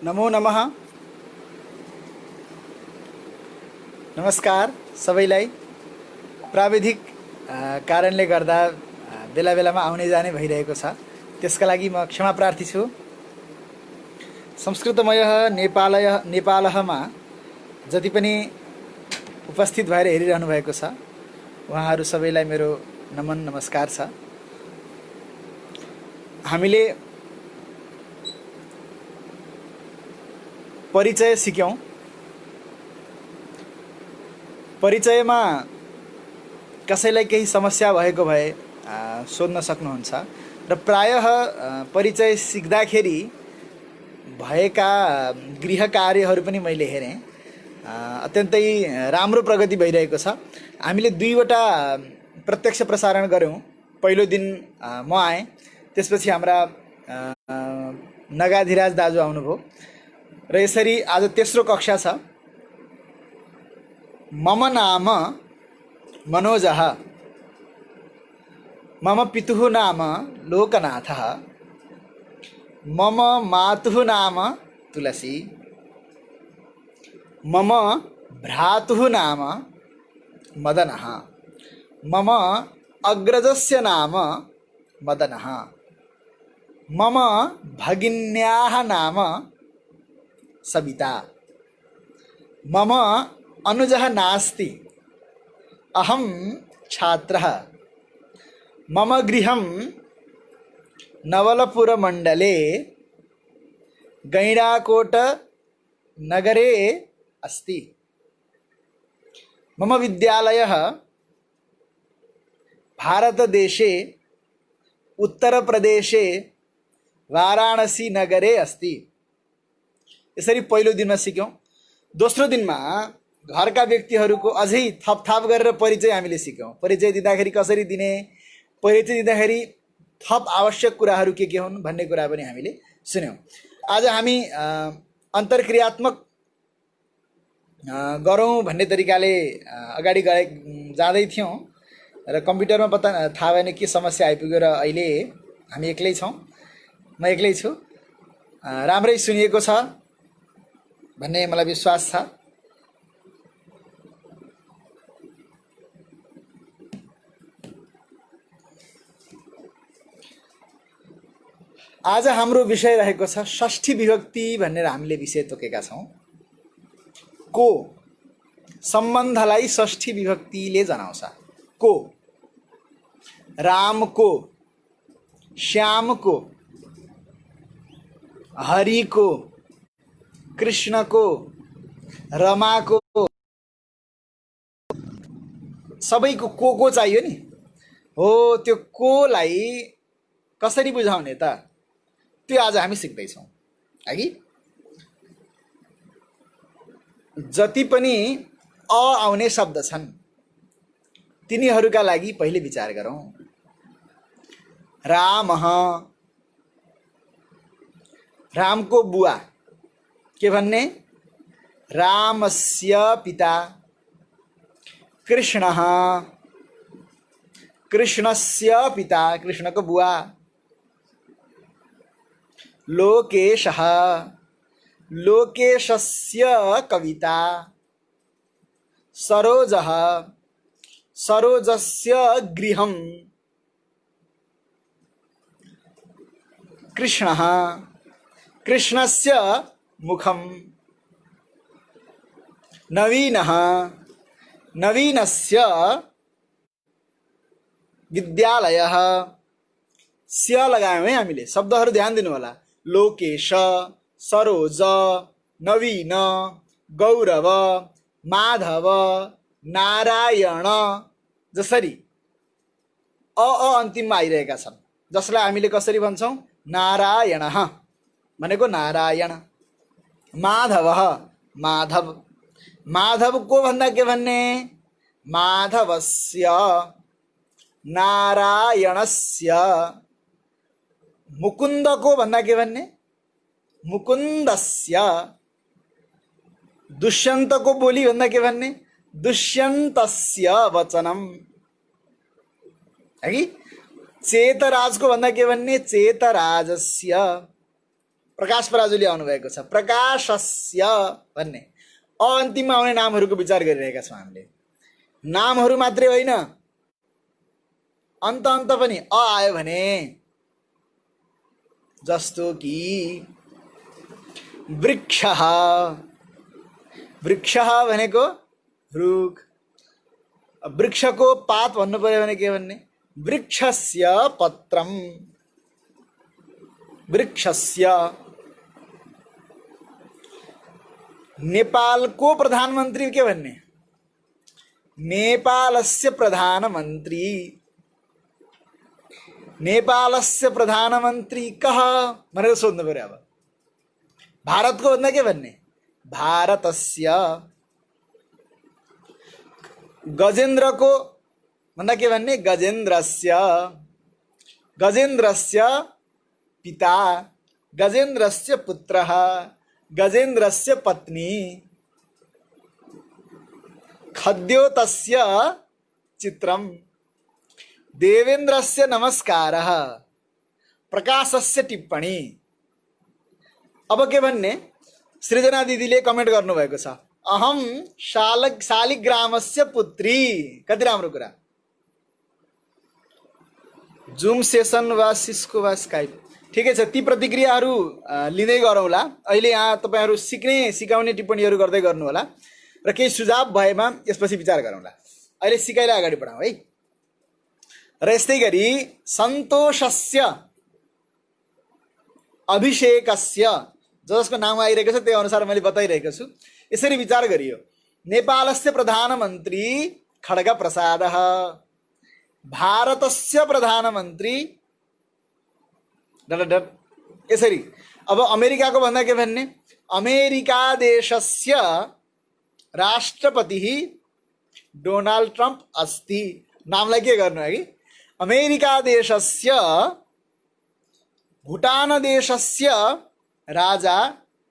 नमो नमः। नमस्कार सबैलाई। प्राविधिक कारणले गर्दा बेला बेलामा आउने जाने भइरहेको छ, त्यसका लागि म क्षमा प्रार्थी छु। संस्कृतमय नेपालमा जति पनि उपस्थित भएर हेरिरहनु भएको छ उहाँहरू सबैलाई मेरो नमन नमस्कार छ। हामीले परिचय सिक्यौं। परिचयमा कसैलाई केही समस्या भएको भए सोध्न सक्नुहुन्छ र प्रायः परिचय सिक्दाखेरि भएका गृह कार्यहरू पनि मैले हेरेँ। अत्यन्तै राम्रो प्रगति भइरहेको छ। हामीले 2वटा प्रत्यक्ष प्रसारण गऱ्यौँ। पहिलो दिन म आएँ, त्यसपछि हाम्रा नगाधिराज दाजु आउनुभयो र यसरी आज तेस्रो कक्षा छ। मम नाम मनोजः, मम पितुः नाम लोकनाथः, मम मातुः नाम तुलसी, मम भ्रातुः नाम मदनः, मम अग्रजस्य नाम मदनः, मम भगिन्याः नाम सविता, मम अनुजः नास्ति, अहं छात्रः, मम गृहं नवलपुरमण्डले गैंडाकोट नगरे अस्ति, मम विद्यालयः भारतदेशे उत्तरप्रदेशे वाराणसी नगरे अस्ति। यसरी पहिलो दिनमा सिक्यौं। दोस्रो दिनमा घरका व्यक्तिहरूको अझै थपथाप गरेर परिचय हामीले सिक्यौं। परिचय दिँदाखेरि कसरी दिने, परिचय दिँदाखेरि थप आवश्यक कुराहरू के हुन् भन्ने कुरा पनि हामीले सुन्यौं। आज हामी अन्तर्क्रियात्मक गरौँ भन्ने तरिकाले अगाडि जाँदै थियौँ र कम्प्युटरमा थाहा भएन के समस्या आइपुग्यो र अहिले हामी एक्लै छौँ। म एक्लै छु। राम्रै सुनिएको छ भन्ने मलाई विश्वास छ। आज हाम्रो विषय रहेको छ षष्ठी विभक्ति भनेर हामीले विषय तोकेका छौँ। को सम्बन्धलाई षष्ठी विभक्तिले जनाउँछ। को रामको, श्यामको, हरिको, कृष्णको, रमाको, सबैको को चाहियो नि। हो, त्यो कोलाई कसरी बुझाउने त, त्यो आज हामी सिक्दैछौँ। अघि जति पनि अ आउने शब्द छन् तिनीहरूका लागि पहिले विचार गरौँ। रामः, रामको बुवा के भन्ने, रामस्य पिता। कृष्णः, कृष्णस्य पिता, कृष्णको बुवा। लोकेशः, लोकेशस्य कविता। सरोजः, सरोजस्य गृहं। कृष्णः, कृष्णस्य मुखं। नवीनः, नवीनस्य विद्यालयः। स्य लगायौँ है हामीले। शब्दहरू ध्यान दिनु होला। लोकेश, सरोज, नवीन, गौरव, माधव, नारायण, जसरी अ अन्तिममा आइरहेका छन्, जसलाई हामीले कसरी भन्छौँ, नारायणः भनेको नारायण। माधवः, माधव। माधव को भन्दा के भन्ने, माधवस्य, नारायणस्य। मुकुन्द को भन्दा के भन्ने, मुकुन्दस्य। दुष्यन्त को बोली भन्दा के भन्ने, दुष्यन्तस्य वचनम। है चेतराज को भन्दा के भन्ने, चेतराजस्य। प्रकाश पराजुली आउनुभएको छ। प्रकाशस्य भन्ने अ अन्तिममा आउने नामहरूको विचार गरिरहेका छौँ हामीले। नामहरू मात्रै होइन, अन्त अन्त पनि अ आयो भने, जस्तो कि वृक्षः, वृक्षः भनेको रुख। वृक्षको पात भन्नु पर्यो भने के भन्ने? वृक्षस्य पत्रम, वृक्षस्य। नेपालको प्रधानमन्त्री के भन्ने? नेपालस्य प्रधानमन्त्री। नेपालस्य प्रधानमन्त्री कः भनेर सोध्नु पर्यो। अब भारतको भन्दा के भन्ने? भारतस्य। गजेन्द्रको भन्दा के भन्ने? गजेन्द्रस्य। गजेन्द्रस्य पिता, गजेन्द्रस्य पुत्रः, गजेन्द्रस्य पत्नी। खद्योतस्य चित्रम, देवेन्द्रस्य नमस्कारः, प्रकाशस्य टिप्पणी। अब के भन्ने? सृजना दिदीले कमेन्ट गर्नुभएको छ, अहम शालिग्रामस्य पुत्री। कति राम्रो कुरा। जुम सेसन वा सिस्को वा स्काइप, ठिकै छ। ती प्रतिक्रियाहरू लिँदै गरौँला। अहिले यहाँ तपाईँहरू सिकाउने टिप्पणीहरू गर्दै गर्नु होला र केही सुझाव भएमा यसपछि विचार गरौँला। अहिले सिकाइलाई अगाडि बढाउँ है। र यस्तै गरी सन्तोषस्य, अभिषेकस्य, जसको नाम आइरहेको छ त्यही अनुसार मैले बताइरहेको छु। यसरी विचार गरियो। नेपालस्य प्रधानमन्त्री खड्गप्रसादः, भारतस्य प्रधानमन्त्री डट। यसरी अब अमेरिकाको भन्दा के भन्ने? अमेरिका देशस्य राष्ट्रपति डोनाल्ड ट्रम्प अस्ति। नामलाई के गर्नु है? अमेरिका देशस्य, भुटान देशस्य राजा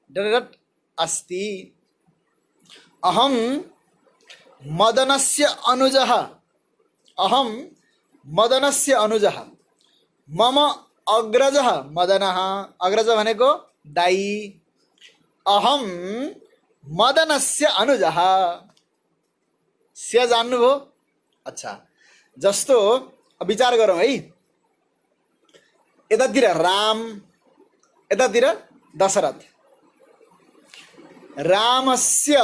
डट अस्ति। अहम मदनस्य अनुजः, अहम मदनस्य अनुजः, मम अग्रजः मदनः। अग्रज भनेको दाई। अहम मदनस्य अनुजः। स्य जान्नुभयो? अच्छा, जस्तो विचार गरौँ है। यतातिर राम, यतातिर दशरथ। रामस्य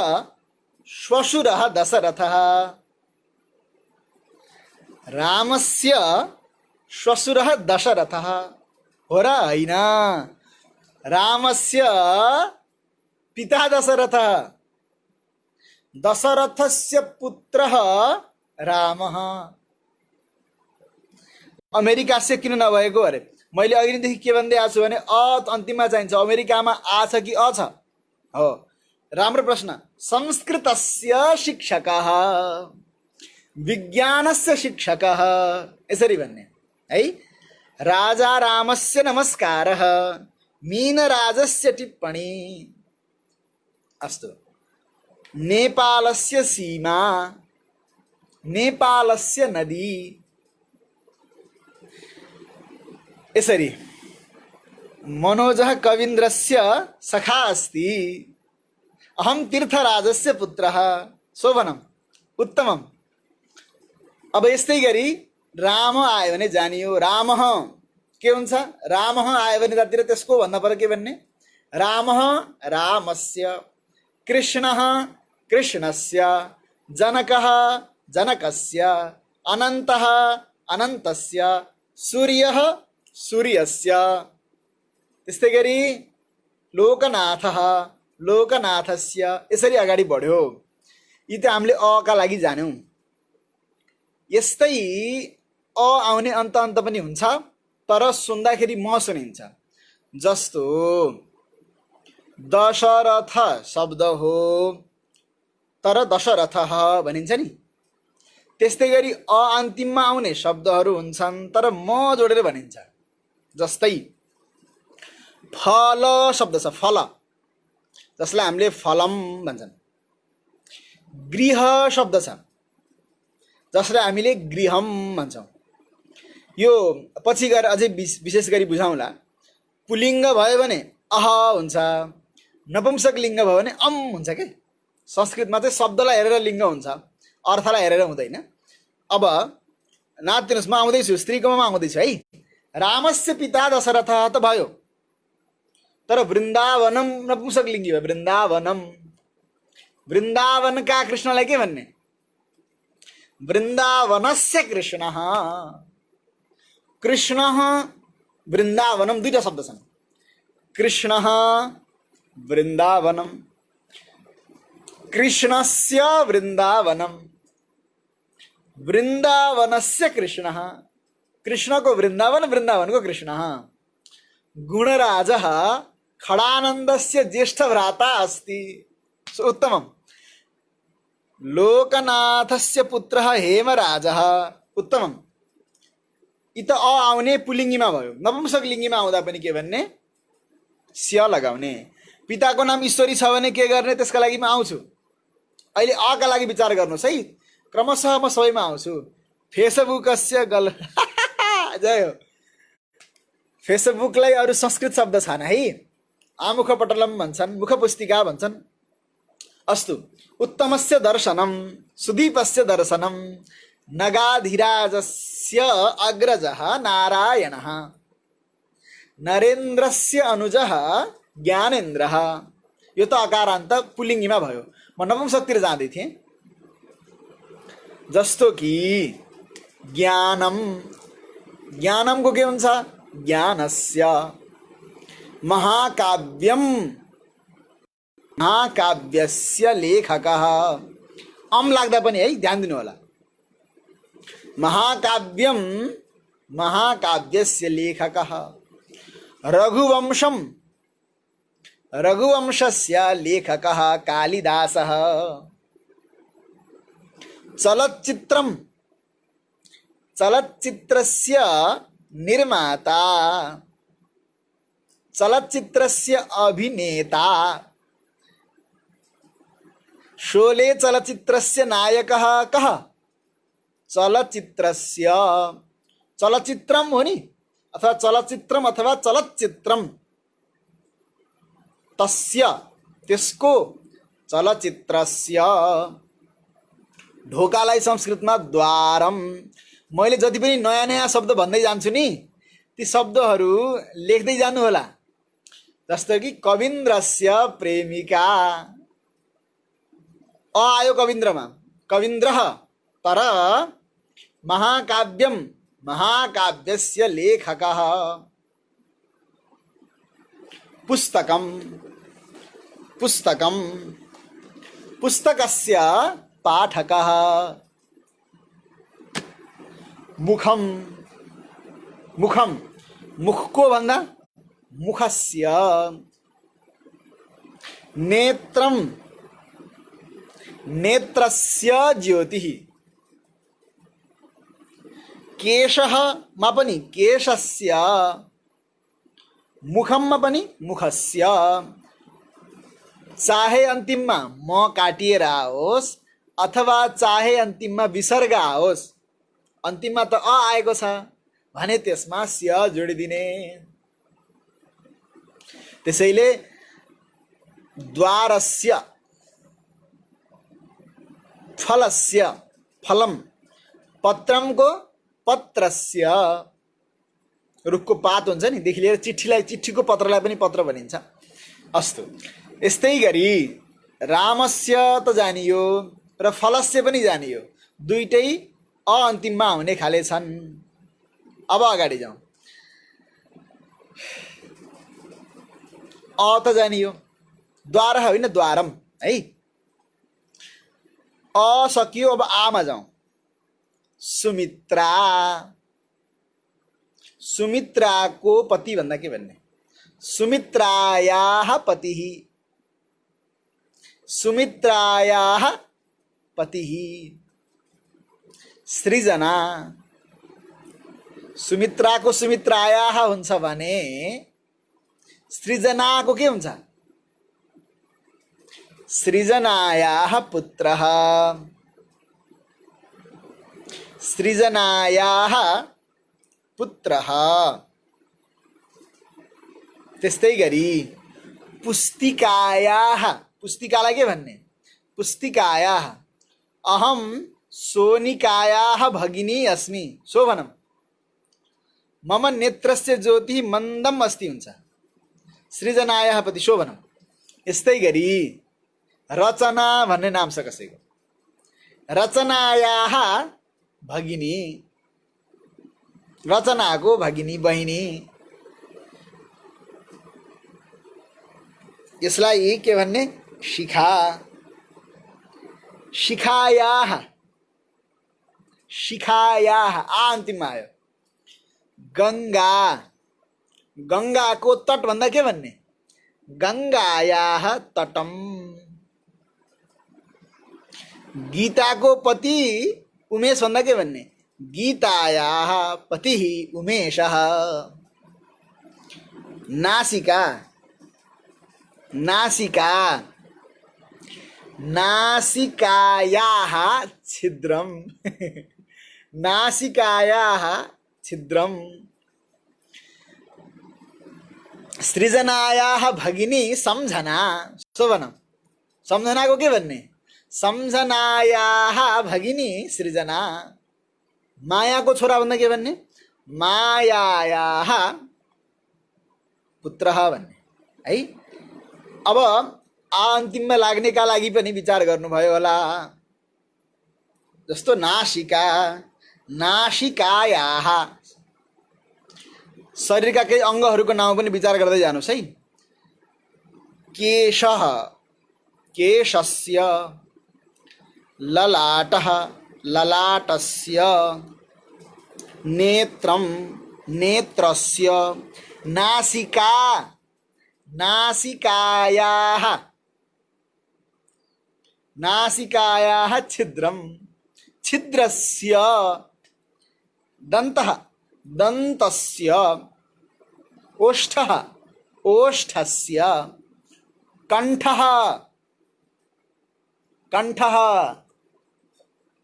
श्वशुरः दशरथः, रामस्य श्वशुरः दशरथः हो र होइन? रामस्य पिता दशरथः, दशरथस्य पुत्रः रामः। अमेरिका से किन नभएको अरे? मैले अघिदेखि के भन्दै आएको छु भने अ अन्तिममा चाहिन्छ। अमेरिकामा आ छ कि अ छ? हो, राम्रो प्रश्न। संस्कृतस्य शिक्षकः, विज्ञानस्य शिक्षकः, यसरी भन्ने है। राजा रामस्य नमस्कारः, मीनराजस्य टिप्पणी। अस्तु, नेपालस्य सीमा, नेपालस्य नदी। यसरी मनोजः कवीन्द्रस्य सखा अस्ति। अहम तीर्थराजस्य पुत्रः, शोभनम, उत्तमम। अब यस्तै गरी राम आयो भने जानियो। रामः के हुन्छ? रामः आयो भने जातिर त्यसको भन्दा पर के भन्ने? रामः रामस्य, कृष्णः कृष्णस्य, जनकः जनकस्य, अनन्तः अनन्तस्य, सूर्यः सूर्यस्य। त्यस्तै गरी लोकनाथः लोकनाथस्य। यसरी अगाडि बढ्यो। यी त हामीले अ का लागि जान्यौँ। यस्तै अ आउने अन्त अन्त पनि हुन्छ, तर सुन्दाखेरि म सुनिन्छ। जस्तो दशरथ शब्द हो तर दशरथः भनिन्छ नि। त्यस्तै गरी अ अन्तिममा आउने शब्दहरू हुन्छन् तर म जोडेर भनिन्छ। जस्तै फल शब्द छ, फल, जसलाई हामीले फलम भन्छन्। गृह शब्द छ, जसलाई हामीले गृहम भन्छौँ। यो पछि गएर अझै विशेष गरी बुझाउँला। पुलिङ्ग भयो भने अह हुन्छ, नपुंसक लिङ्ग भयो भने अम हुन्छ के। संस्कृतमा चाहिँ शब्दलाई हेरेर लिङ्ग हुन्छ, अर्थलाई हेरेर हुँदैन। अब नातिनुहोस्, म आउँदैछु, स्त्रीकोमा आउँदैछु है। रामस्य पिता दशरथ त भयो, तर वृन्दावनम नपुंसक लिङ्गी भयो। वृन्दावनम, वृन्दावनका कृष्णलाई के भन्ने? वृन्दावनस्य कृष्ण। कृष्ण वृन्दावनम दुईटा शब्द छन्। कृष्ण वृन्दावनम, कृष्णस्य वृन्दावनम, वृन्दावनस्य कृष्ण। कृष्णको वृन्दावन, वृन्दावनको कृष्ण। गुणराजः खडानन्दस्य ज्येष्ठ भ्राता अस्ति। उत्तमम्। लोकनाथस्य पुत्रः हेमराजः। उत्तमम्। इत अ आउने पुलिङ्गीमा भयो। नपुंसक लिङ्गीमा आउँदा पनि के भन्ने? स्य लगाउने। पिताको नाम ईश्वरी छ भने के गर्ने? त्यसका लागि म आउँछु। अहिले अका लागि विचार गर्नुहोस् है, क्रमशः म सबैमा आउँछु। फेसबुकस्य गल जय हो। फेसबुकलाई अरू संस्कृत शब्द छैन है, आमुखपटलम भन्छन्, मुखपुस्तिका भन्छन्। अस्तु, उत्तमस्य दर्शनम, सुदीपस्य दर्शनम, नगाधिराजस्य अग्रजः नारायणः, नरेन्द्रस्य अनुजः ज्ञानेन्द्रः। यो त अकारान्त पुलिङ्गीमा भयो। म नपुंसकतिर जाँदै थिएँ। जस्तो कि ज्ञानम, ज्ञानमको के हुन्छ? ज्ञानस्य। महाकाव्यम, महाकाव्यस्य लेखकः। अम लाग्दा पनि है, ध्यान दिनु होला। महाकाव्यम, महाकाव्यस्य लेखकः। रघुवंशम, रघुवंशस्य लेखकः कालिदासः। चलच्चित्रम, चलच्चित्रस्य निर्माता, चलच्चित्रस्य अभिनेता। शोले चलच्चित्रस्य नायकः कः? चलच्चित्रस्य। चलचित्रम हो नि, अथवा चलचित्रम अथवा चलच्चित्रम। तस्य, त्यसको, चलचित्रस्य। ढोकालाई संस्कृतमा द्वारम। मैले जति पनि नयाँ नयाँ शब्द भन्दै जान्छु नि, ती शब्दहरू लेख्दै जानु होला। जस्तो कि कविन्द्रस्य प्रेमिका, अ आयो कविन्द्रमा, कविन्द्रः। तर महाकाव्यम, महाकाव्यस्य लेखकः। पुस्तकम, पुस्तकम, पुस्तकस्य पाठकः। मुखम, मुखम, मुखको भन्दा मुखस्य। नेत्रम, नेत्रस्य ज्योतिः। केशः मा पनि केशस्य, मुखम मा पनि मुखस्य। चाहे अन्तिममा म काटिएर आओस् अथवा चाहे अन्तिममा विसर्ग आओस्, अन्तिममा त अ आएको छ भने त्यसमा स्य जोडिदिने। त्यसैले द्वारस्य, फलस्य, फलम, पत्रमको पत्रस्य। रुखको पात हुन्छ नि, देखि लिएर चिठीलाई, चिठीको पत्रलाई पनि पत्र भनिन्छ। अस्तु, यस्तै गरी रामस्य त जानियो र फलस्य पनि जानियो, दुईटै अ अन्तिममा हुने खाले छन्। अब अगाडि जाउँ। अ त जानियो, द्वार होइन द्वारम है। अ सकियो, अब आमा जाउँ। सुमित्रा, सुमित्राको पति भन्दा के भन्ने? सुमित्रायाः पतिः, सुमित्रायाः पतिः। सृजना, सुमित्राको सुमित्रायाः हुन्छ भने सृजनाको के हुन्छ? सृजनायाः पुत्रः, सृजनायाः पुत्रः। त्यस्तै गरी पुस्तिकायाः, पुस्तिकालाई के भन्ने? पुस्तिकायाः अहम सोनिकायाः भगिनी अस्मि शोभनम। मम नेत्रस्य ज्योति मन्दम अस्ति हुन्छ सृजनायाः पति शोभनम। यस्तै गरी रचना भन्ने नाम छ कसैको, रचनायाः भगिनी, रचनाको भगिनी बहिनी, यसलाई के भन्ने? शिखा। शिखायाः, शिखायाः आ अन्तिममा आयो। गंगा, गंगाको तट भन्दा के भन्ने? गंगायाः तटम। गीताको पति उमेश भन्दा के भन्ने? गीतायाः पतिः उमेशः। नासिका, नासिका, नासिकायाः छिद्रम नासिकायाः छिद्रम। सृजनायाः भगिनी सम्झना शोभनम। सम्झना को के भन्ने? सम्झनायाः भगिनी सृजना। माया को छोरा भन्दा के भन्ने? मायायाः पुत्रः भन्ने है। अब अन्तिममा लाग्नेका लागि पनि विचार गर्नुभयो होला। जस्तो नासिका, नासिकायाः शरीरका केही अङ्गहरूको नाम पनि विचार गर्दै जानुस् है। केशः, केशस्य, ललाटः, ललाटस्य, नेत्रम, नेत्रस्य, नासिका, नासिकायाः, नासिकायाः छिद्रम, छिद्रस्य, दन्तः, दन्तस्य, ओष्ठः, ओष्ठस्य, कंठः, कंठः,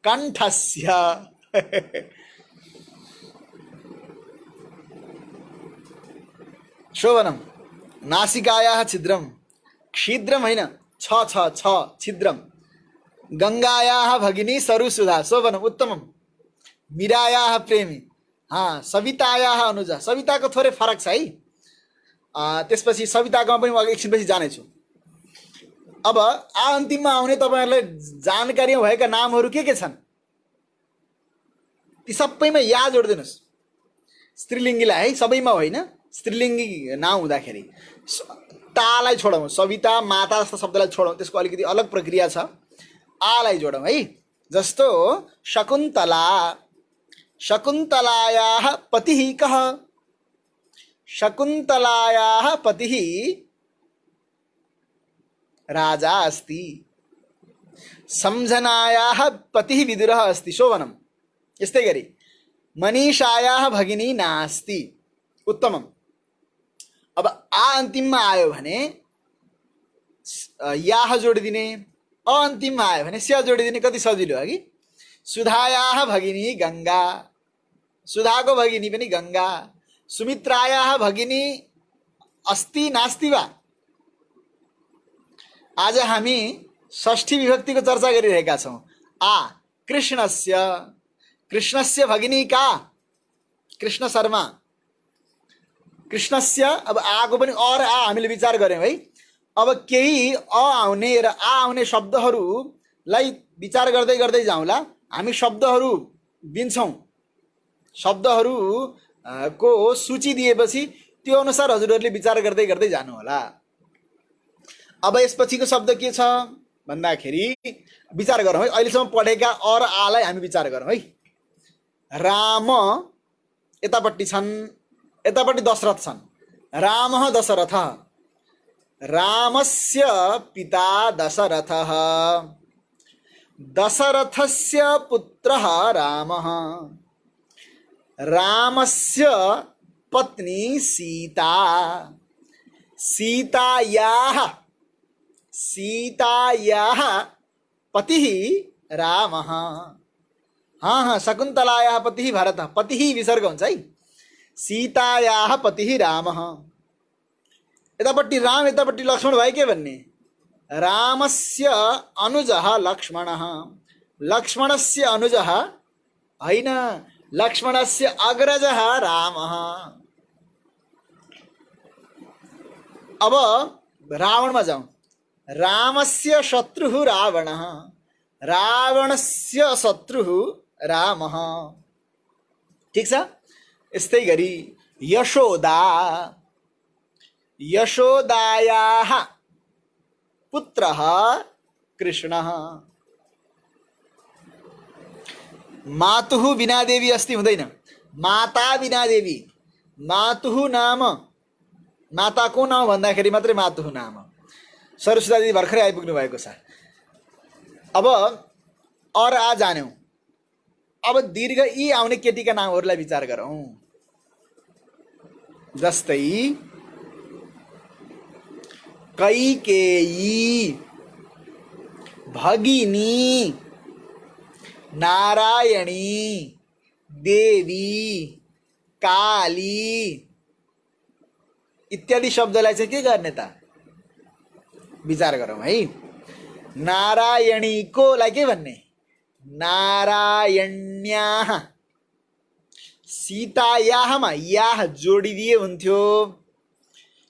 कंठस्य शोभनम। नासिकायाः छिद्रम, छिद्रम हैन, छ छ छ छिद्रम। गंगायाः भगिनी सरुसुधा शोभनम उत्तमम। मीरायाः प्रेमी, हाँ सवितायाः अनुजा। सविताको थोरै फरक छ है। त्यसपछि सविताको पनि म एकछिनपछि जानेछु। अब अन्तिममा आउने तपाईहरुलाई जानकारी भएका नामहरू के छन् ती सबैमा या जोड्दिनुस्। स्त्रीलिङ्गीलाई है, सबैमा होइन। स्त्रीलिङ्गी नाम हुँदाखेरि तालाई छोडौँ, सविता माता जस्ता शब्दलाई छोडौँ, त्यसको अलिकति अलग प्रक्रिया छ। आलाई जोडौँ है। जस्तो शकुन्तला, शकुन्तलायाः पतिः कः? शकुन्तलायाः पतिः राजा अस्ति। सम्झनायाः पतिः विदुरः अस्ति शोभनम। यस्तै गरी मनीषायाः भगिनी नास्ति उत्तमम। अब आ अन्तिममा आयो भने याह जोडिदिने, अ अन्तिममा आयो भने स्या जोडिदिने। कति सजिलो हो कि? सुधायाः भगिनी गंगा, सुधाको भगिनी पनि गंगा। सुमित्रायाः भगिनी अस्ति नास्ति वा? आज हामी षष्ठी विभक्तिको चर्चा गरिरहेका छौँ। आ कृष्णस्य, कृष्णस्य भगिनी का? कृष्ण शर्मा। कृष्णस्य, अब आको पनि अ र आ हामीले विचार गर्यौं है। अब केही अ आउने र आ आउने शब्दहरूलाई विचार गर्दै गर्दै जाउँला। हामी शब्दहरू दिन्छौँ, शब्दहरू को सूची दिएपछि त्यो अनुसार हजुरहरूले विचार गर्दै गर्दै जानु होला। अब यसपछिको शब्द के छ भन्दाखेरि विचार गरौँ है। अहिलेसम्म पढेका अ र आलाई हामी विचार गरौँ है। राम यतापट्टि छन्, यतापट्टि दशरथ छन्। रामः दशरथः, रामस्य पिता दशरथः, दशरथस्य पुत्रः रामः, रामस्य पत्नी सीता, सीतायाः, सीतायाः पतिः रामः। हाँ हाँ, शकुन्तलायाः पतिः भरतः। पतिः विसर्ग हुन्छ है। सीतायाः पतिः रामः। यतापट्टि राम यतापट्टि लक्ष्मण भयो के भन्ने? रामस्य अनुजः लक्ष्मणः, लक्ष्मणस्य अनुजः होइन, लक्ष्मणस्य अग्रजः रामः। अब रावणमा जाउँ। रामस्य शत्रुः रावणः, रावणस्य शत्रुः रामः। ठिक छ। यस्तै गरी यशोदा, यशोदायाः पुत्रः कृष्णः। मातुः बिना देवी अस्ति हुँदैन, माता बिना देवी। मातुः नाम, माताको नाम भन्दाखेरि मात्रै मातुः नाम। सरस्वती दिदी भर्खरै आइपुग्नु भएको छ। अब और आ जान्यौँ। अब दीर्घ ई आउने केटीका नामहरूलाई विचार गरौँ। जस्तै कैकेयी, भगिनी, नारायणी, देवी, काली इत्यादि शब्दलाई चाहिँ के गर्ने त? विचार गरौँ है। नारायणीको लाई के भन्ने? नारायण्याः। सीतायाहमा याह जोडिदिए हुन्थ्यो।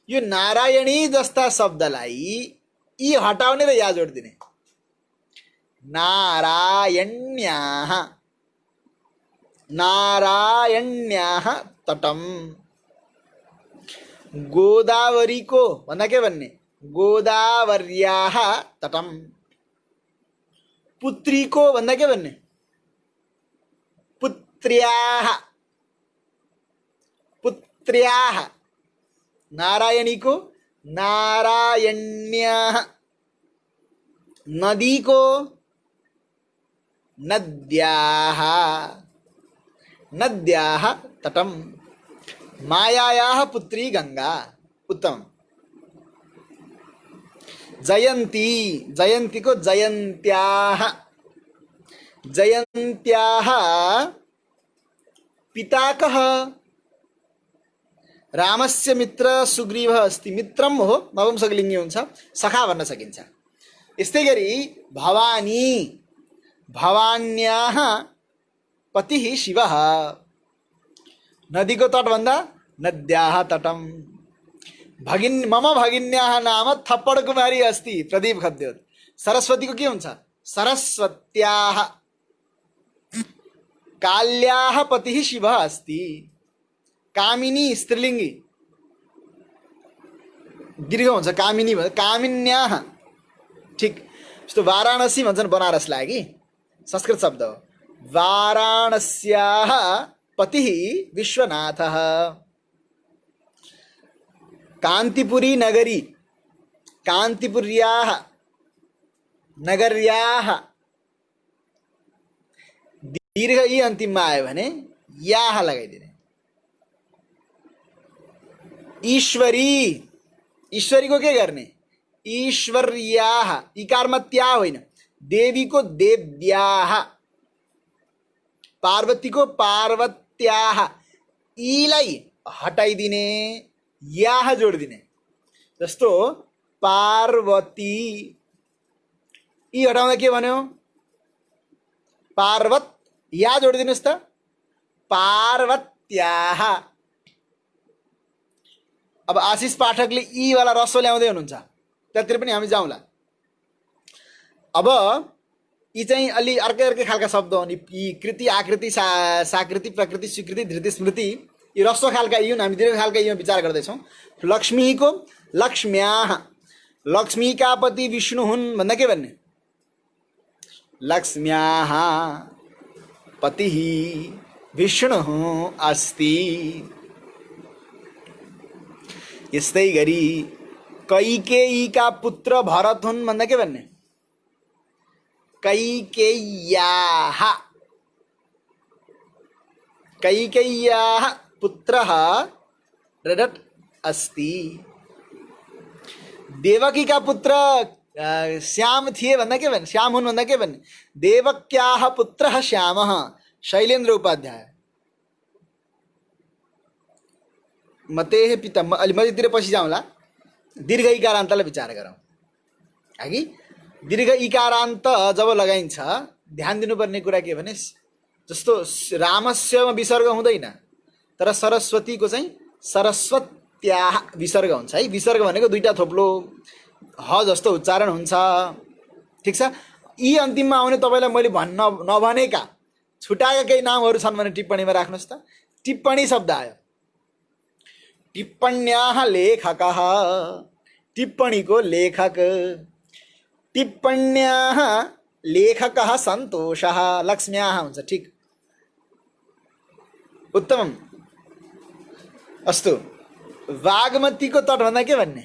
यो नारायणी जस्ता शब्दलाई यी हटाउने र या जोडिदिने। नारायण्याः, नारायण्याः तटम। गोदावरीको भन्दा के भन्ने? गोदावर्याः तटम। पुत्रीको भन्दा के भन्ने? पुत्र्याः, पुत्र्याः। नारायणीको नारायण्याः। नदीको नद्याः, नद्याः तटम। मायायाः पुत्री गंगा। उत्तम। जयंती, जयंती को जयंत्याः, जयंत्याः पिता कः? रामस्य मित्र सुग्रीवः अस्ति। मित्रम हो, नपुंसकलिङ्गी हुन्छ, सखा भन्न सकिन्छ। यस्तै गरी भवानी, भवान्याः पतिः शिवः। नदीको तट भन्दा नद्याः तटम। मम भगिन्याः नाम थप्पड कुमारी अस्ति। प्रदीप खद्योत। सरस्वतीको के हुन्छ? सरस्वत्याः। काल्याः पतिः शिवः अस्ति। कामिनी स्त्रीलिङ्गी, दीर्घ हुन्छ कामिनी। कामिन्याः। ठिक। यस्तो वाराणसी भन्छन् बनारसलाई कि संस्कृत शब्द हो। वाराणस्याः पतिः विश्वनाथः। कान्तिपुरी नगरी, कान्तिपुर्याः नगर्याः। दीर्घ यी अन्तिममा आयो भने याः लगाइदिने। ईश्वरी, ईश्वरीको के गर्ने? ईश्वर्याः। इकारमा त्या होइन। देवीको देव्याः। पार्वतीको पार्वत्याः। ईलाई हटाइदिने, याह जोडिदिने। जस्तो पार्वती, यी हटाउँदा के भन्यो? पार्वत। या जोडिदिनुस् त, पार्वत्याः। अब आशिष पाठकले यी वाला रस्व ल्याउँदै हुनुहुन्छ, त्यतिर पनि हामी जाउँला। अब यी चाहिँ अलि अर्कै अर्कै खालका शब्द हुन्। यी कृति, आकृति, साकृति, प्रकृति, स्वीकृति, धृति, स्मृति, यी रस्व खालका यी हुन्। हामी दीर्घ खालका यी विचार गर्दैछौँ। लक्ष्मीको लक्ष्म्याः। लक्ष्मीका पति विष्णु हुन् भन्दा के भन्ने? लक्ष्म्याः पतिः विष्णुः अस्ति। यस्तै गरी कैकेयीका पुत्र भरत हुन् भन्दा के भन्ने? कैकेय्याः। कैकेय्याः पुत्रः रडट अस्ति। देवकीका पुत्र श्याम थिए भन्दा के भन्ने? श्याम हुन् भन्दा के भन्ने? देवक्याः पुत्रः श्यामः। शैलेन्द्र उपाध्याय। मतेः पिता, अलि मतिर पछि जाउँला। दीर्घ इकारान्तलाई विचार गरौँ अघि। दीर्घ इकारान्त जब लगाइन्छ ध्यान दिनुपर्ने कुरा के भने जस्तो रामस्यमा विसर्ग हुँदैन तर सरस्वतीको चाहिँ सरस्वत्याः विसर्ग हुन्छ है। विसर्ग भनेको दुईटा थोप्लो ह जस्तो उच्चारण हुन्छ। ठिक छ। यी अन्तिममा आउने तपाईँलाई मैले भन्न नभनेका छुटाएका केही नामहरू छन् भने टिप्पणीमा राख्नुहोस् त। टिप्पणी शब्द आयो। टिप्पण्याः लेखकः, टिप्पणीको लेखक। टिप्पण्याः लेखकः सन्तोषः, लक्ष्म्याः हुन्छ। ठिक, उत्तमम्। अस्तु, वाग्मतीको तट भन्दा के भन्ने?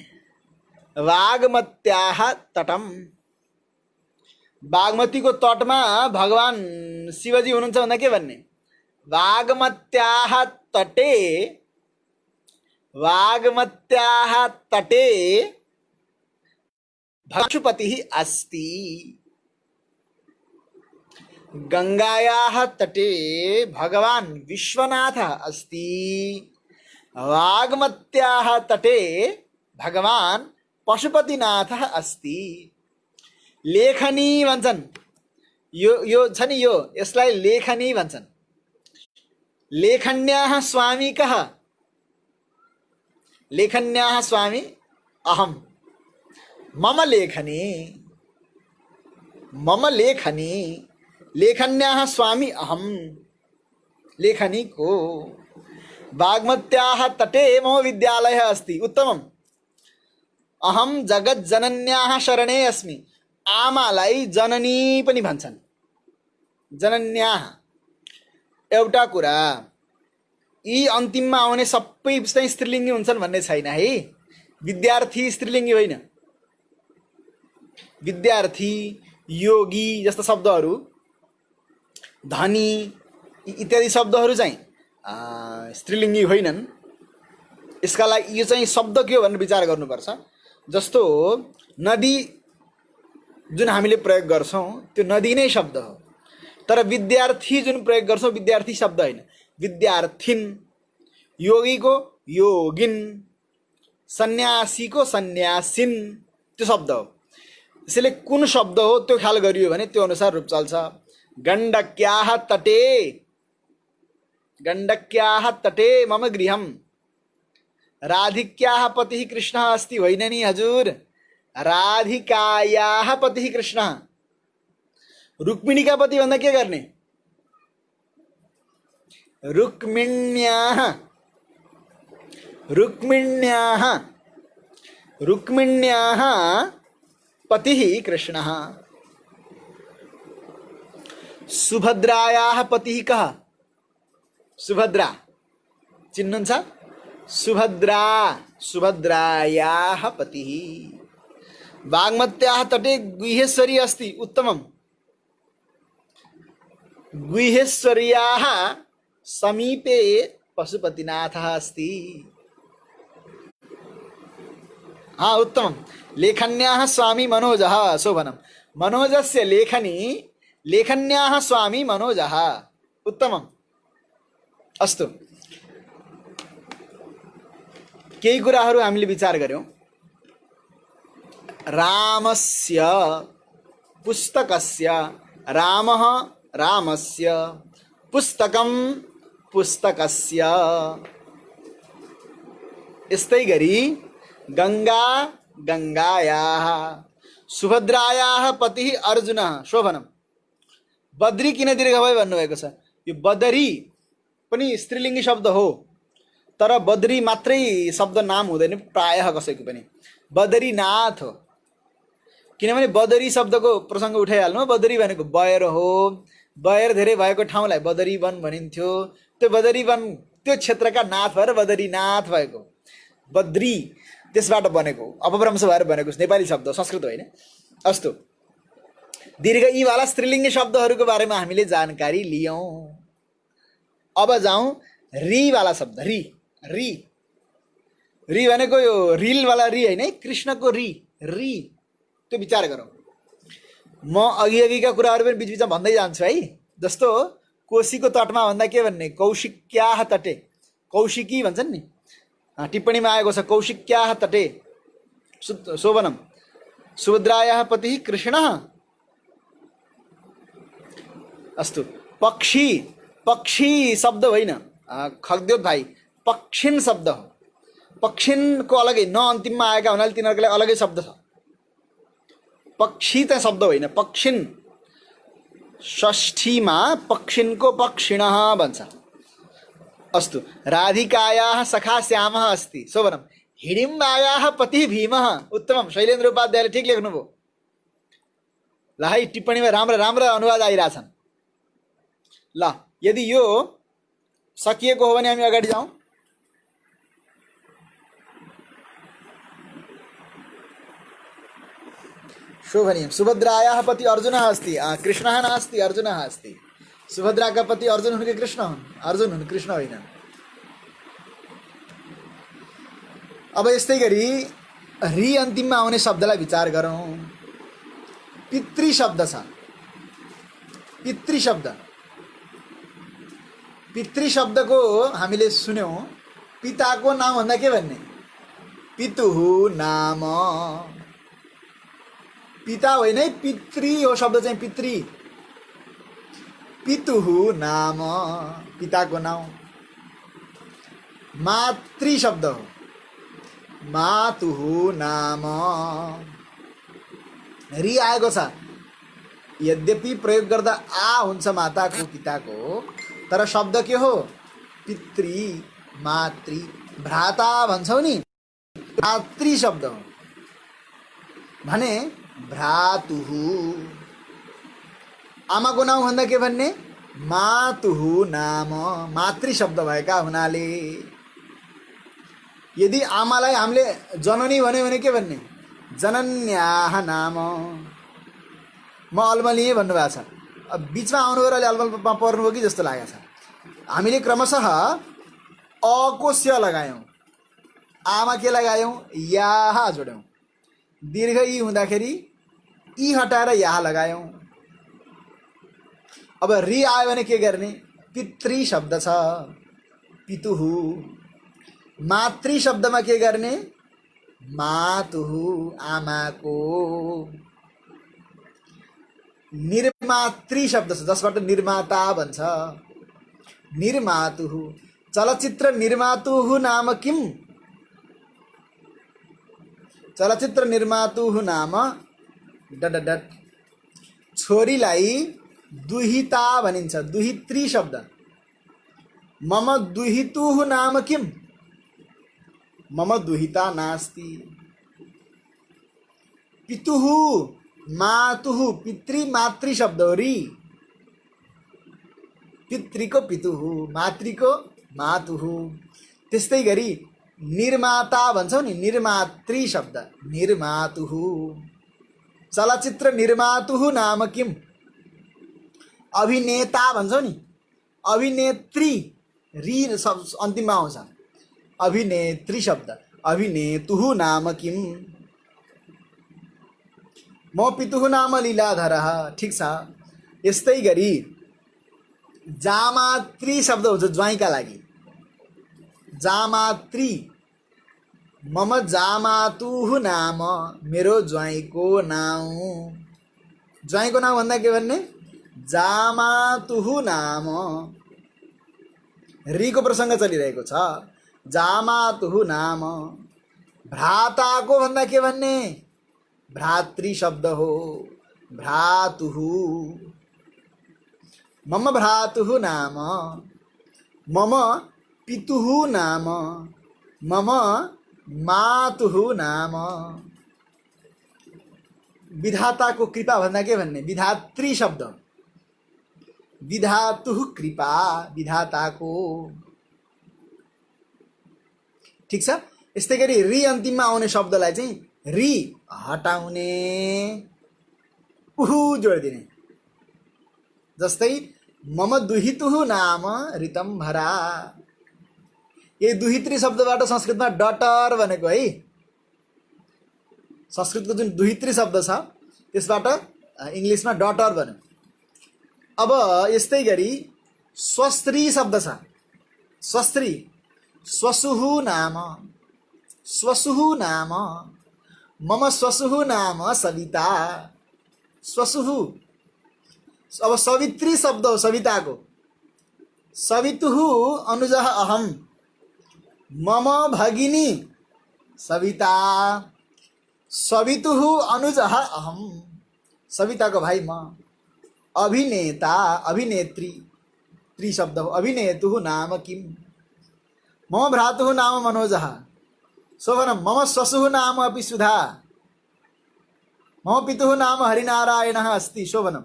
वाग्मत्याः तटम। बागमतीको तटमा भगवान शिवजी हुनुहुन्छ भन्दा के भन्ने? वाग्मत्याः तटे, वाग्मत्याः तटे पशुपतिः अस्ति। गंगायाः तटे भगवान विश्वनाथः अस्ति। वाग्मत्याः तटे भगवान पशुपतिनाथः अस्ति। लेखनी भन्छन्। यो छ नि, यो यसलाई लेखनी भन्छन्। लेखन्याः स्वामी कः? लेखन्याः स्वामी अहम। मम लेखनी, मम लेखनी। लेखन्याः स्वामी अहम, लेखनी को। बागमत्याः तटे मम विद्यालयः अस्ति। उत्तमम्। अहम जगज्जनन्याः शरणे अस्मि। आमालाई जननी पनि भन्छन्, जनन्याः। एउटा कुरा, यी अन्तिममा आउने सबै चाहिँ स्त्रीलिङ्गी हुन्छन् भन्ने छैन है। विद्यार्थी स्त्रीलिङ्गी होइन। विद्यार्थी, योगी जस्ता शब्दहरू, धनी इत्यादि शब्दहरू चाहिँ स्त्रीलिङ्गी होइनन्। यसका लागि यो चाहिँ शब्द के हो भनेर विचार गर्नुपर्छ। जस्तो नदी जुन हामीले प्रयोग गर्छौँ त्यो नदी नै शब्द हो, तर विद्यार्थी जुन प्रयोग गर्छौँ विद्यार्थी शब्द होइन, विद्यार्थिन। योगीको योगिन, सन्यासीको सन्यासिन, त्यो शब्द हो। त्यसैले कुन शब्द हो त्यो ख्याल गरियो भने त्यो अनुसार रूप चल्छ। गण्डक्याः तटे, गण्डक्याः तटे मम गृहम्। राधिक्याः पतिः कृष्णः अस्ति। होइन नि हजुर, राधिकायाः पतिः कृष्णः। रुक्मिणीका पति भन्दा के गर्ने? रुक्मिण्याः, रुक्मिण्याः, रुक्मिण्याः पतिः कृष्णः। सुभद्रायाः पतिः कः? सुभद्रा, चिन्नुहुन्छ? सुभद्रा, सुभद्रायाः पतिः। बागमत्याः तटे गुह्येश्वरी अस्ति। उत्तमम्। गुह्येश्वर्याः समीपे पशुपतिनाथः अस्ति। हाँ, उत्तमम्। लेखन्याः स्वामी मनोजः, शोभनम्। मनोजस्य लेखनी, लेखन्याः स्वामी मनोजः। उत्तमम्। अस्तु, केही कुराहरू हामीले विचार गर्यौं। रामस्य पुस्तकस्य, रामः रामस्य, पुस्तकं पुस्तकस्य। यस्तै गरी गंगा गंगायाः, सुभद्रायाः पतिः अर्जुनः। शोभनम्। बद्री किन दीर्घ भयो भन्नुभएको छ? यो बदरी पनि स्त्रीलिङ्गी शब्द हो, तर बद्री मात्रै शब्द नाम हुँदैन प्रायः कसैको पनि। बदरीनाथ हो। किनभने बदरी शब्दको प्रसङ्ग उठाइहाल्नु। बदरी भनेको बयर हो। बयर धेरै भएको ठाउँलाई बदरी वन भनिन्थ्यो। त्यो बदरी वन त्यो क्षेत्रका नाथ भएर बदरीनाथ भएको। बद्री त्यसबाट बनेको, अपभ्रंश भएर बनेको नेपाली शब्द, संस्कृत होइन। अस्तु, दीर्घ ई वाला स्त्रीलिङ्गी शब्दहरूको बारेमा हामीले जानकारी लियौँ। अब जाउँ री वाला शब्द। री, री, री भनेको यो रिल वाला री होइन है, कृष्णको री, री, त्यो विचार गरौँ। म अघिका कुराहरू पनि बिचबिचमा भन्दै जान्छु है। जस्तो कोशीको तटमा भन्दा के भन्ने? कौशिक्याः तटे। कौशिकी भन्छन् नि, टिप्पणीमा आएको छ कौशिक्याः तटे। शोभनम सुभद्रायाः पतिः कृष्णः अस्तु पक्षी पक्षी शब्द होइन खगदेव भाइ पक्षिन शब्द हो पक्षिनको अलगै न अन्तिममा आएका हुनाले तिनीहरूको लागि अलगै शब्द छ पक्षी त शब्द होइन पक्षिन षष्ठीमा पक्षिनको पक्षिणः भन्छ अस्तु राधिकायाः सखा श्यामः अस्ति शोभनम हिडिम्बायाः पतिः भीमः उत्तमम शैलेन्द्र उपाध्यायले ठिक लेख्नुभयो ल है टिप्पणीमा राम्रो राम्रो अनुवाद आइरहेछन् ल यदि यो सकिएको हो भने हामी अगाडि जाउँ शोभनीय सुभद्रायाः पति अर्जुनः अस्ति कृष्णः नास्ति अर्जुनः अस्ति सुभद्राका पति अर्जुन हुन् कि कृष्ण हुन् अर्जुन हुन् कृष्ण होइनन् अब यस्तै गरी रि अन्तिममा आउने शब्दलाई विचार गरौँ पितृ शब्द छ पितृ शब्दको हामीले सुन्यौँ पिताको नाम भन्दा के भन्ने पितुः नाम पिता होइन है पितृ हो शब्द चाहिँ पितृ पितुः नाम पिताको नाम मातृ शब्द हो मातुः नाम रि आएको छ यद्यपि प्रयोग गर्दा आ हुन्छ माताको पिताको तर शब्द के हो पितृ मातृ भ्राता भन्छौ नि मातृ शब्द हो भने भ्रातुः आमाको नाम भन्दा के भन्ने मातुः नाम मातृ शब्द भएका हुनाले यदि आमालाई हामीले जननी भन्यो भने के भन्ने जनन्याः नाम म अल्मलिएँ भन्नुभएको छ अब बिचमा आउनु गएर अल्मलमा पर्नुभयो कि जस्तो लागेको छ हामीले क्रमशः अको स्य लगायौँ आमा के लगायौँ याह जोड्यौँ दीर्घ ई हुँदाखेरि ई हटाएर याह लगायौँ अब रि आयो भने के गर्ने पितृ शब्द छ पितुः मातृ शब्दमा के गर्ने मातुः आमाको निर्मातृ शब्द छ जसबाट निर्माता भन्छ निर्मातुः चलचित्र निर्मातुः नाम किम चलचित्र निर्मातुः नाम डट छोरीलाई दुहिता भनिन्छ दुहित्री शब्द मम दुहितुः नाम किम मम दुहिता नास्ति पितुः मातुः पितृ मातृ शब्द हो रि पितृको पितुः मातृको मातुः त्यस्तै गरी निर्माता भन्छौ नि निर्मातृ शब्द निर्मातुः चलचित्र निर्मातुः नाम किम अभिनेता भन्छौ नि अभिनेत्री रि अन्तिममा आउँछ अभिनेत्री शब्द अभिनेतुः नाम किम म पितुः नाम लीलाधरः ठिक छ यस्तै गरी जामातृ शब्द हुन्छ ज्वाइँका लागि जामातृ मम जामातुः नाम मेरो ज्वाइँको नाम भन्दा के भन्ने जामातुः नाम रिको प्रसङ्ग चलिरहेको छ जामातुः नाम भ्राताको भन्दा के भन्ने भ्रातृ शब्द हो भ्रातुः मम भ्रातुः नाम मम पितुः नाम मम मातुः नाम विधाताको कृपा भन्दा के भन्ने विधातृ शब्द विधातुः कृपा विधाताको ठिक छ यस्तै गरी रि अन्तिममा आउने शब्दलाई चाहिँ रि हटाउने उहु जोडिदिने जस्तै मम दुहितुः नाम ऋतम्भरा यही दुहित्री शब्दबाट संस्कृतमा डटर भनेको है संस्कृतको जुन दुहित्री शब्द छ त्यसबाट इङ्ग्लिसमा डटर भन्यो अब यस्तै गरी स्वस्त्री शब्द छ स्वस्त्री स्वसुः नाम मम स्वसुः नाम सविता। स्वसुः अब सवित्री शब्द हो सविताको। सवितुः अनुजः अहम, मम भगिनी सविता। सवितुः अनुजः अहम, सविताको भाइ म। अभिनेता अभिनेत्री, त्रिशब्द हो। अभिनेतुः नाम किम, मम भ्रातुः नाम मनोजः। शोभनम, मम श्वशुः नाम अपि सुधा, मम पितुः नाम हरिनारायणः अस्ति। शोभनम,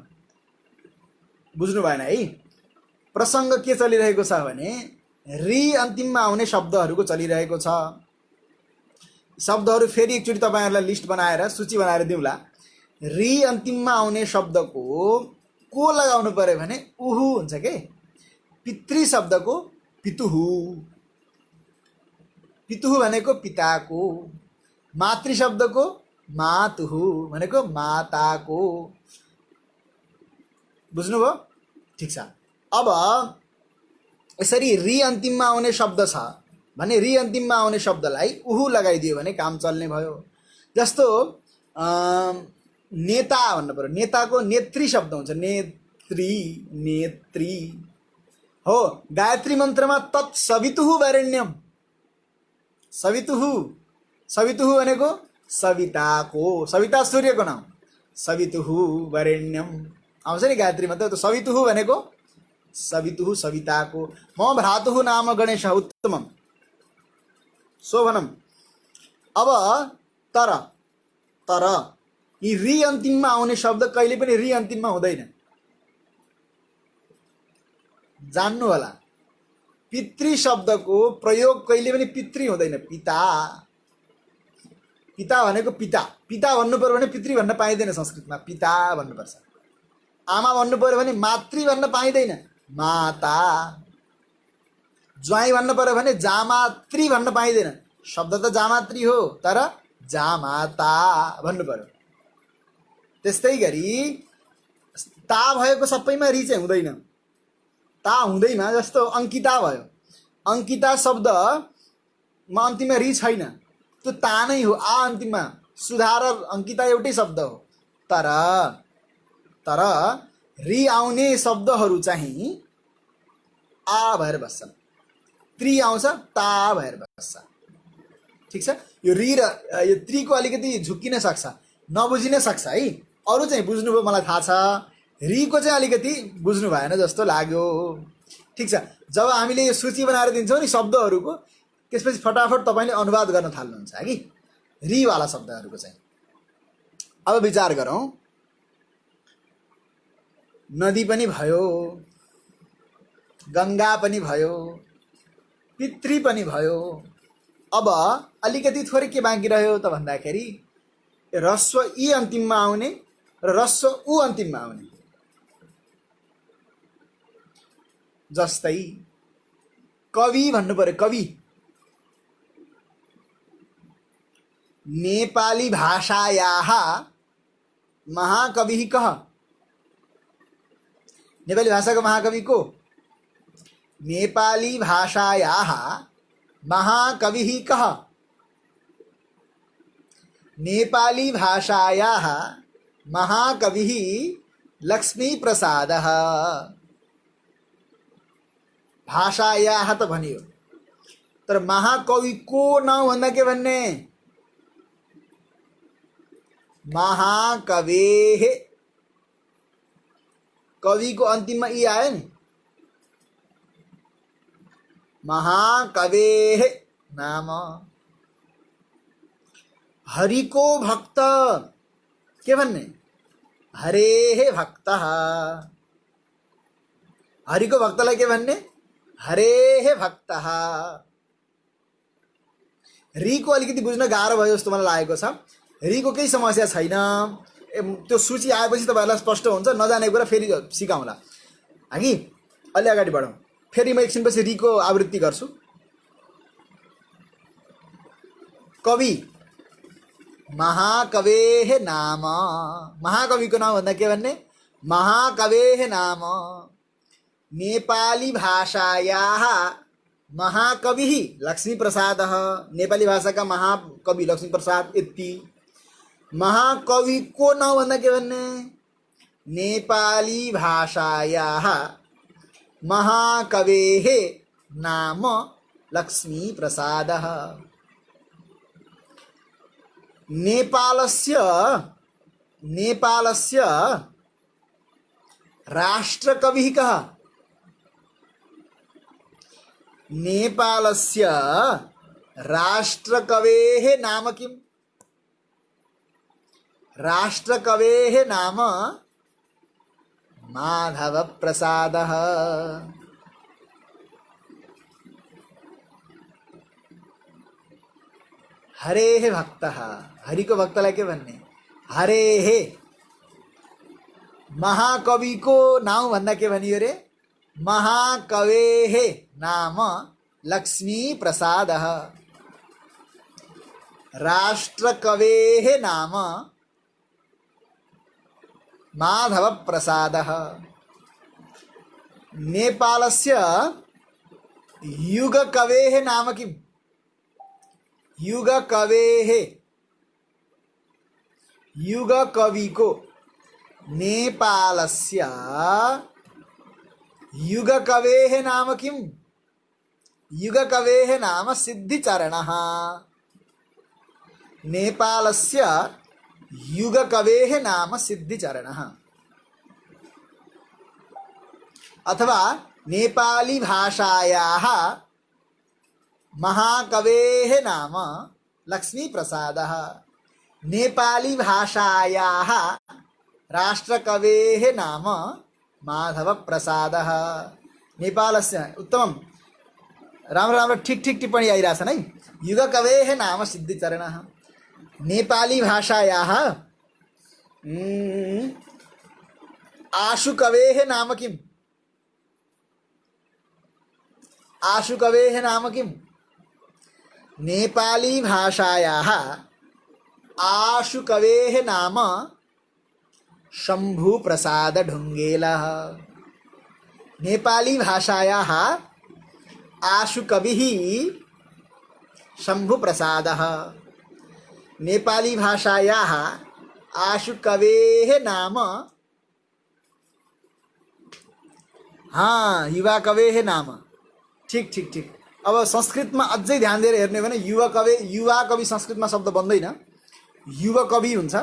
बुझ्नु भएन है? प्रसङ्ग के चलिरहेको छ भने रि अन्तिममा आउने शब्दहरूको चलिरहेको छ। शब्दहरू फेरि एकचोटि तपाईहरुलाई लिस्ट बनाएर सूची बनाएर दिउँला। रि अन्तिममा आउने शब्दको को लगाउनु पर्यो भने उहु हुन्छ के। पितृ शब्दको पितुहु, पितुहु भनेको पिताको। मातृ शब्दको मातुहु भनेको माताको। बुझ्नुभयो? ठिक छ। अब यसरी रि अन्तिममा आउने शब्द छ भने रि अन्तिममा आउने शब्दलाई उहु लगाइदियो भने काम चल्ने भयो। जस्तो नेता भन्नु पर्यो, नेताको नेत्री शब्द हुन्छ, नेत्री नेत्री हो। गायत्री मन्त्रमा तत् सवितुः वरेण्यम, सवितुः, सवितुः भनेको सविताको, सविता सूर्यको नाम, सवितुः वरेण्यम आउँछ नि गायत्री मन्त्र। त सवितुः भनेको सवितुः सविताको। मम भ्रातुः नाम गणेशः उत्तमम। शोभनम। अब तर, तर यी रि अन्तिममा आउने शब्द कहिले पनि रि अन्तिममा हुँदैन, जान्नु होला। पितृ शब्दको प्रयोग कहिले पनि पितृ हुँदैन, पिता। पिता भनेको पिता, पिता भन्नु पर्यो भने पितृ भन्न पाइँदैन संस्कृतमा, पिता भन्नुपर्छ। आमा भन्नु पर्यो भने मातृ भन्न पाइँदैन, माता। ज्वाइँ भन्नु पर्यो भने जामात्री भन्न पाइँदैन, शब्द त जामात्री हो तर जामाता भन्नु पर्यो। त्यस्तै गरी ता भएको सबैमा रि चाहिँ हुँदैन, ता हुँदैमा। जस्तो अंकिता भयो, अंकिता शब्दमा अन्तिममा रि छैन, त्यो ता नै हो। आ अन्तिममा, सुधा र अंकिता एउटै शब्द हो। तर तर रि आउने शब्दहरू चाहिँ आ भएर बस्छन्, त्रि आउँछ ता भएर बस्छ। ठिक छ। यो रि र यो त्रिको अलिकति झुक्किन सक्छ, नबुझिन सक्छ है। अरू चाहिँ बुझ्नुभयो मलाई थाहा छ, रिको चाहिँ अलिकति बुझ्नु भएन जस्तो लाग्यो। ठिक छ। जब हामीले यो सूची बनाएर दिन्छौँ नि शब्दहरूको, त्यसपछि फटाफट तपाईँले अनुवाद गर्न थाल्नुहुन्छ कि रिवाला शब्दहरूको चाहिँ। अब विचार गरौँ। नदी पनि भयो, गङ्गा पनि भयो, पितृ पनि भयो। अब अलिकति थोरै के बाँकी रह्यो त भन्दाखेरि ह्रस्व इ अन्तिममा आउने र ह्रस्व उ अन्तिममा आउने। जस्तै कवि भन्नु पर्यो, कवि। नेपाली भाषायाः महाकवि कः? नेपाली भाषाको महाकवि को? नेपाली भाषायाः महाकवि कः? नेपाली भाषायाः महाकवि लक्ष्मीप्रसादः। भाषायाः त भनियो, तर महाकवि को नाउँ भन्दा के भन्ने? महाकवेः। कविको अन्तिममा इ आयो नि, महाकवेः नाम। हरिको भक्त के भन्ने? हरेः भक्तः। हरिको भक्तलाई के भन्ने? हरेः भक्तः। रिको अलिकति बुझ्न गाह्रो भयो जस्तो मलाई लागेको छ। रिको केही समस्या छैन, त्यो सूची आएपछि तपाईहरुलाई स्पष्ट हुन्छ। नजानेको कुरा फेरि सिकाउँला हगि। अलि अगाडि बढौँ। फेरि म एकछिनपछि रिको आवृत्ति गर्छु। कवि महाकवेः नाम। महाकविको नाम भन्दा के भन्ने? महाकवेः नाम। नेपाली भाषायाः महाकविः लक्ष्मीप्रसादः। नेपाली भाषाका महाकवि लक्ष्मीप्रसाद यति। महाकवि को न भन्दा के भन्ने नेपाली भाषायाः महाकवेः नाम लक्ष्मी प्रसादः। नेपालस्य राष्ट्रकविः कः? नेपालस्य राष्ट्रकवेः नाम किम्? राष्ट्रकवेः नाम माधव प्रसादः। हरेः भक्तः, हरि को भक्तलाई के भन्ने? हरेः। महाकवि को नाम भन्दा के भनियो रे? महाकवेः नाम लक्ष्मी प्रसादः। राष्ट्रकवेः नाम माधव प्रसादः। नेपालस्य युगकवेः नाम किम्? युगकवेः, युगकवि को नेपालस्य युगकवेः नाम किम्? युगकवेः नाम सिद्धिचरणः। नेपालस्य युगकवेः नाम सिद्धिचरणः। अथवा नेपाली भाषायाः महाकवेः नाम लक्ष्मी प्रसादः। नेपाली भाषायाः राष्ट्रकवेः नाम माधव प्रसादः। नेपालस्य उत्तमं राम्रो ठीक टिप्पणी आइरहेछ है। युगकवेः नाम सिद्धिचरणः। नेपाली भाषायाः आशुकवेः नाम किम्? आशुकवेः नाम किम्? नेपाली भाषायाः आशुकवेः नाम शम्भु प्रसाद ढुङ्गेलः। नेपाली भाषायाः आशुकविः शम्भु प्रसादः। नेपाली भाषायाः आशुकवेः नाम युवा कवेः नाम। ठीक। अब संस्कृतमा अझै ध्यान दिएर हेर्ने भने युवा कवि संस्कृतमा शब्द बन्दैन, युवा कवि हुन्छ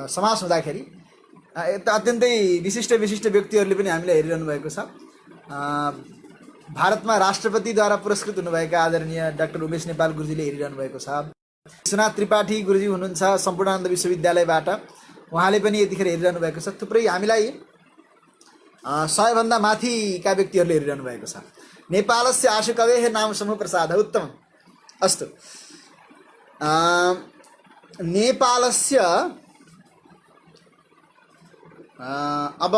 समास हुँदाखेरि। अत्यन्तै विशिष्ट व्यक्तिहरूले पनि हामीलाई हेरिरहनु भएको छ। भारतमा राष्ट्रपतिद्वारा पुरस्कृत हुनुभएका आदरणीय डाक्टर उमेश नेपाल गुरुजीले हेरिरहनु भएको छ। विश्वनाथ त्रिपाठी गुरुजी हुनुहुन्छ सम्पूर्णानन्द विश्वविद्यालयबाट, उहाँले पनि यतिखेर हेरिरहनु भएको छ। थुप्रै हामीलाई 100 भन्दा माथिका व्यक्तिहरूले हेरिरहनु भएको छ। नेपालस्य आशुकवेः नाम शम्भु प्रसाद। उत्तम, अस्तु। नेपालस्य अब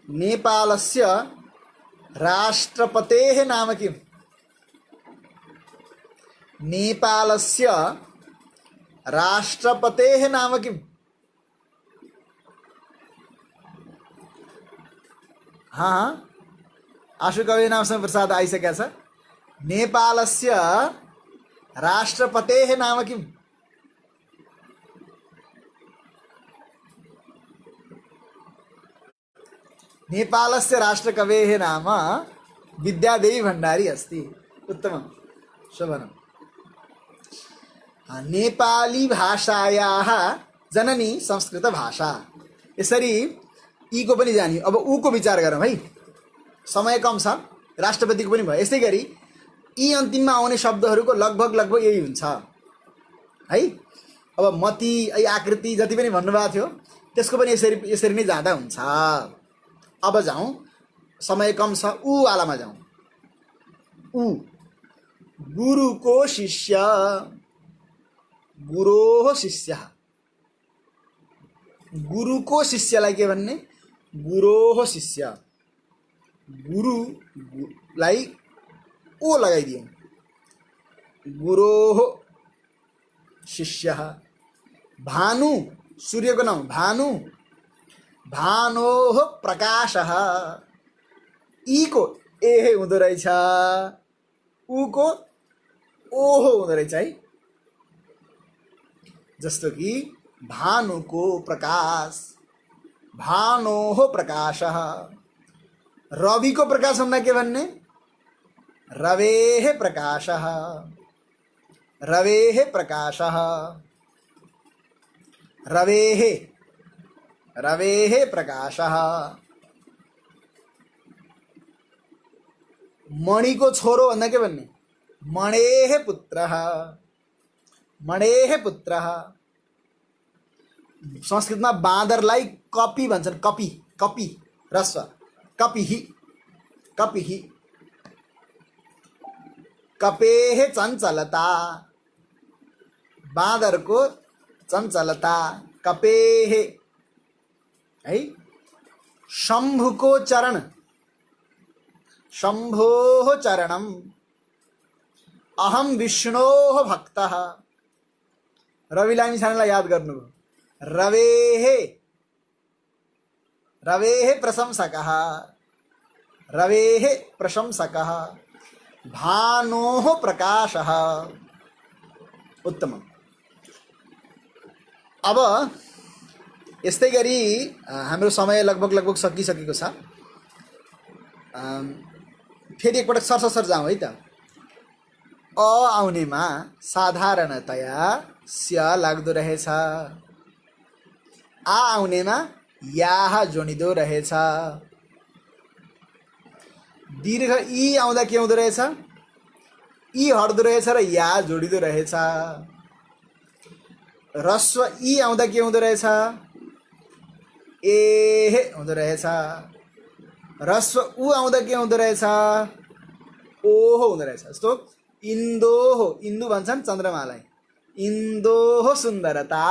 नेपालस्य राष्ट्रपतेः नाम किम्? नेपालस्य राष्ट्रपतेः नाम किम्? आशुकवेः नाम शम्भु प्रसाद आइसकेको छ। नेपालस्य राष्ट्रपतेः नाम किम्? नेपालस्य राष्ट्रकवेः नाम विद्यादेवी भण्डारी अस्ति। उत्तमं, शोभनम्। नेपाली भाषायाः जननी संस्कृत भाषा। यसरी ई को पनि जानियो। अब ऊ को विचार गरौँ है, समय कम छ। राष्ट्रपतिको पनि भयो। यसै गरी यी अन्तिममा आउने शब्दहरूको लगभग यही हुन्छ है। अब मति, आकृति जति पनि भन्नुभएको थियो त्यसको पनि यसरी नै जाँदा हुन्छ। अब जाउँ, समय कम छ, ऊ वालामा जाउँ। ऊ गुरुको शिष्य, गुरोः शिष्य। गुरुको शिष्यलाई के भन्ने? गुरोः शिष्य। गुरुलाई ओ लगाइदियौँ। गुरोः शिष्य। भानु, सूर्यको नाम भानु। भानोः प्रकाशः। ई को एहे हुँदो रहेछ, ऊ को ओहो हुँदो रहेछ है। जस्तो कि भानुको प्रकाश, भानोः प्रकाशः। रविको प्रकाश भन्दा के भन्ने? रवेः प्रकाशः, रवेः प्रकाशः, रवेः, रवेः प्रकाशः। मणिको छोरो भन्दा के भन्ने? मणेः पुत्रः, मणेः पुत्रः। संस्कृतमा बाँदरलाई कपी भन्छन्, कपी, कपी रस्व, कपिः, कपिः। कपेः चञ्चलता, बाँदरको चञ्चलता, कपेः है। शम्भुको चरण, शम्भोः चरणम, अहम विष्णोः भक्तः। रवि लामिछानेलाई याद गर्नुभयो। रवेः, रवेः प्रशंसकः, रवेः प्रशंसकः। भानोः प्रकाशः। उत्तमम्। अब यस्तै गरी हाम्रो समय लगभग सकिसकेको छ। फेरि एकपटक सरसर जाउँ है त। अ आउनेमा साधारणतया स्य लाग्दो रहेछ। आ आउनेमा याह जोडिँदो रहेछ। दीर्घ ई आउँदा के हुँदो रहेछ? ई हट्दो रहेछ र या जोडिँदो रहेछ। ह्रस्व ई आउँदा के हुँदो रहेछ? ए हुँदो रहेछ। ह्रस्व उ आउँदा के हुँदो रहेछ? ओहो हुँदो रहेछ। जस्तो इन्दोहो, इन्दु भन्छन् चन्द्रमालाई। इन्दोहो सुन्दरता,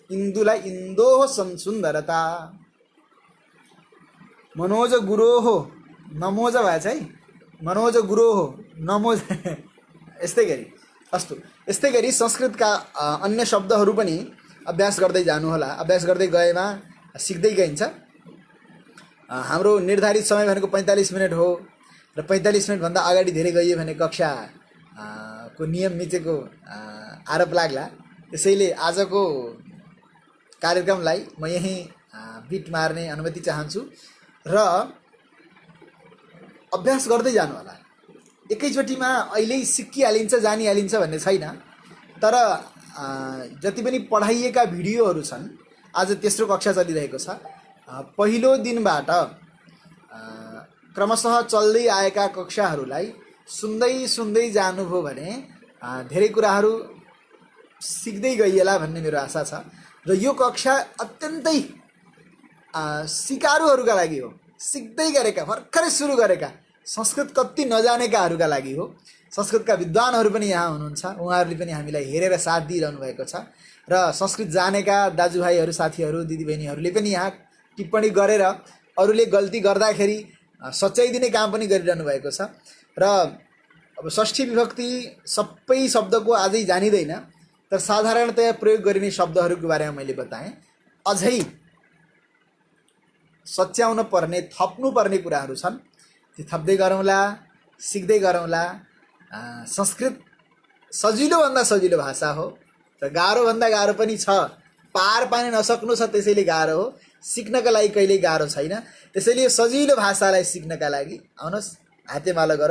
इन्दुलाई इन्दोहो सुन्दरता। मनोज गुरोहो, नमोज भएछ है, मनोज गुरोहो, नमोज। यस्तै गरी अस्तु, यस्तै गरी संस्कृतका अन्य शब्दहरू पनि अभ्यास गर्दै जानुहोला। अभ्यास गर्दै गएमा सिक्दै गइन्छ। हाम्रो निर्धारित समय भनेको 45 मिनट हो र 45 मिनटभन्दा अगाडि धेरै गइयो भने कक्षा को नियम मिचेको आरोप लाग्ला। त्यसैले आजको कार्यक्रमलाई म यही बिट मार्ने अनुमति चाहन्छु र अभ्यास गर्दै जानु होला। एकैचोटिमा अहिले सिकिहालिन्छ जानिहालिन्छ भन्ने छैन। तर जति पनि पढाइएका भिडियोहरू छन्, आज तेस्रो कक्षा चलिरहेको छ। पहिलो दिनबाट क्रमशः चल्दै आएका कक्षाहरूलाई सुन्दै सुन्दै जानुभयो भने धेरै कुराहरू सिक्दै गइएला भन्ने मेरो आशा छ। र यो कक्षा अत्यन्तै सिकारुहरूका लागि हो। सिक्दै गरेका, भर्खरै सुरु गरेका, संस्कृत कति नजानेकाहरूका लागि हो। संस्कृतका विद्वानहरू पनि यहाँ हुनुहुन्छ। उहाँहरूले पनि हामीलाई हेरेर साथ दिइरहनु भएको छ। र संस्कृत जानेका दाजुभाइहरू, साथीहरू, दिदीबहिनीहरूले पनि यहाँ टिप्पणी गरेर अरूले गल्ती गर्दाखेरि सच्याइदिने काम पनि गरिरहनु भएको छ। र अब षष्ठी विभक्ति सबै शब्दको आजै जानिँदैन, तर साधारणतया प्रयोग गरिने शब्दहरूको बारेमा मैले बताएँ। अझै सच्याउन पर्ने, थप्नु पर्ने कुराहरू छन्। ती थप्दै गरौँला, सिक्दै गरौँला। संस्कृत सजिलोभन्दा सजिलो भाषा हो र गाह्रोभन्दा गाह्रो पनि छ। पार पार्न नसक्नु छ, त्यसैले गाह्रो हो। सिक्नका लागि कहिल्यै गाह्रो छैन। त्यसैले यो सजिलो भाषालाई सिक्नका लागि आउनुहोस् हातेमालो गरौँ।